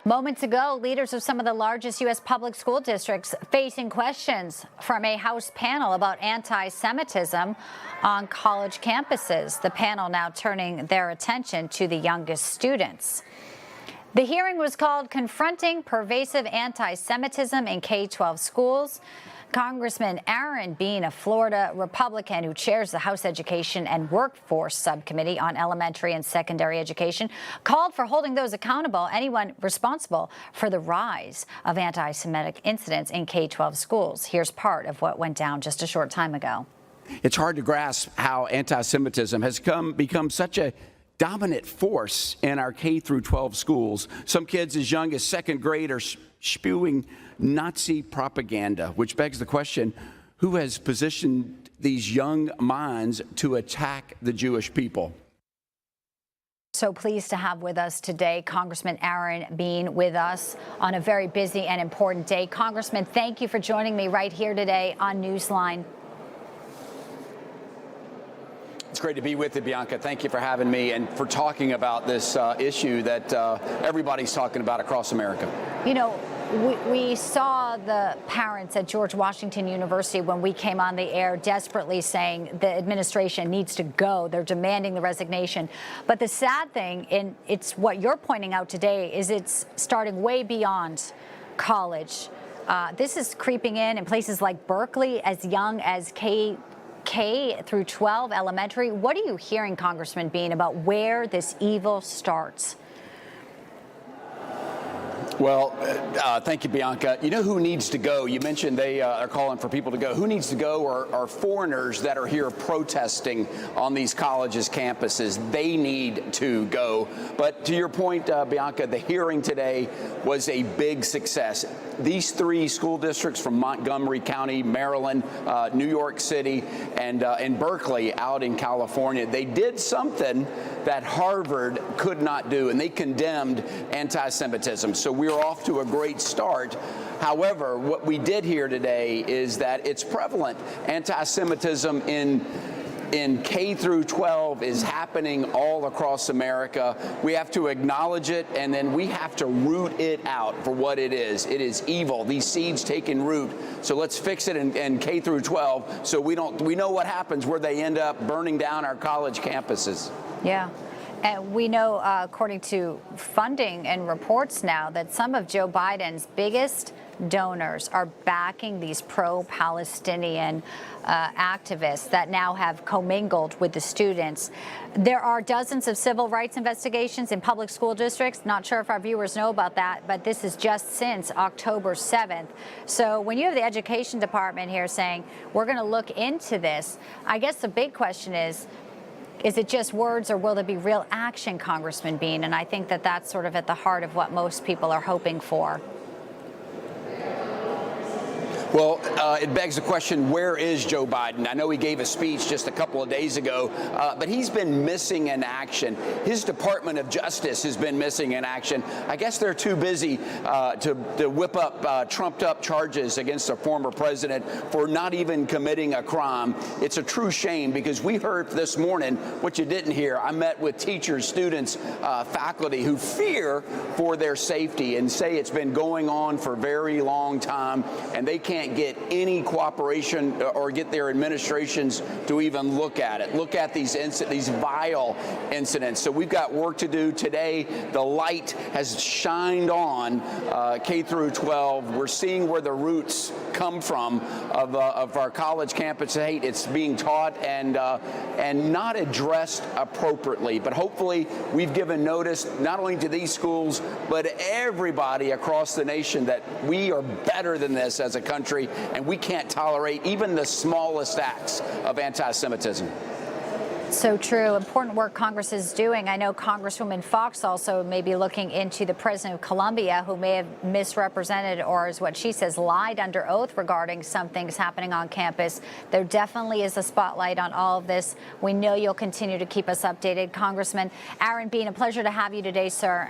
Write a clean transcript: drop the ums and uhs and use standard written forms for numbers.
Moments ago, leaders of some of the largest U.S. public school districts facing questions from a House panel about anti-Semitism on college campuses. The panel now turning their attention to the youngest students. The hearing was called Confronting Pervasive Anti-Semitism in K-12 Schools. Congressman Aaron Bean, a Florida Republican who chairs the House Education and Workforce Subcommittee on Elementary and Secondary Education, called for holding those accountable, anyone responsible for the rise of anti-Semitic incidents in K-12 schools. Here's part of what went down just a short time ago. It's hard to grasp how anti-Semitism has become such a dominant force in our K-12 schools. Some kids as young as second grade are spewing Nazi propaganda, which begs the question, who has positioned these young minds to attack the Jewish people? So pleased to have with us today Congressman Aaron Bean with us on a very busy and important day. Congressman, thank you for joining me right here today on Newsline. It's great to be with you, Bianca. Thank you for having me and for talking about this issue that everybody's talking about across America. You know, we saw the parents at George Washington University when we came on the air desperately saying the administration needs to go. They're demanding the resignation. But the sad thing, and it's what you're pointing out today, is it's starting way beyond college. This is creeping in places like Berkeley as young as K through 12 elementary. What are you hearing, Congressman Bean, about where this evil starts? Well, thank you, Bianca. You know who needs to go? You mentioned they are calling for people to go. Who needs to go are foreigners that are here protesting on these colleges' campuses. They need to go. But to your point, Bianca, the hearing today was a big success. These three school districts from Montgomery County, Maryland, New York City, and Berkeley out in California, they did something that Harvard could not do, and they condemned anti-Semitism. So we're off to a great start. However, what we did hear today is that it's prevalent. Anti-Semitism in K through 12 is happening all across America. We have to acknowledge it, and then we have to root it out for what it is. It is evil. These seeds taking root. So let's fix it in K through 12 so we know what happens where they end up burning down our college campuses. Yeah. And we know, according to funding and reports now, that some of Joe Biden's biggest donors are backing these pro-Palestinian activists that now have commingled with the students. There are dozens of civil rights investigations in public school districts. Not sure if our viewers know about that, but this is just since October 7th. So when you have the education department here saying, we're going to look into this, I guess the big question is it just words, or will there be real action, Congressman Bean? And I think that that's sort of at the heart of what most people are hoping for. Well, it begs the question, where is Joe Biden? I know he gave a speech just a couple of days ago, but he's been missing in action. His Department of Justice has been missing in action. I guess they're too busy to whip up trumped-up charges against a former president for not even committing a crime. It's a true shame, because we heard this morning what you didn't hear. I met with teachers, students, faculty who fear for their safety and say it's been going on for a very long time, and they can't get any cooperation or get their administrations to even look at it. Look at these vile incidents. So we've got work to do today. The light has shined on K through 12. We're seeing where the roots come from of our college campus hate. It's being taught and not addressed appropriately. But hopefully we've given notice not only to these schools, but everybody across the nation that we are better than this as a country, and we can't tolerate even the smallest acts of anti-Semitism. So true. Important work Congress is doing. I know Congresswoman Fox also may be looking into the president of Colombia, who may have misrepresented, or as what she says, lied under oath regarding some things happening on campus. There definitely is a spotlight on all of this. We know you'll continue to keep us updated. Congressman Aaron Bean, a pleasure to have you today, sir.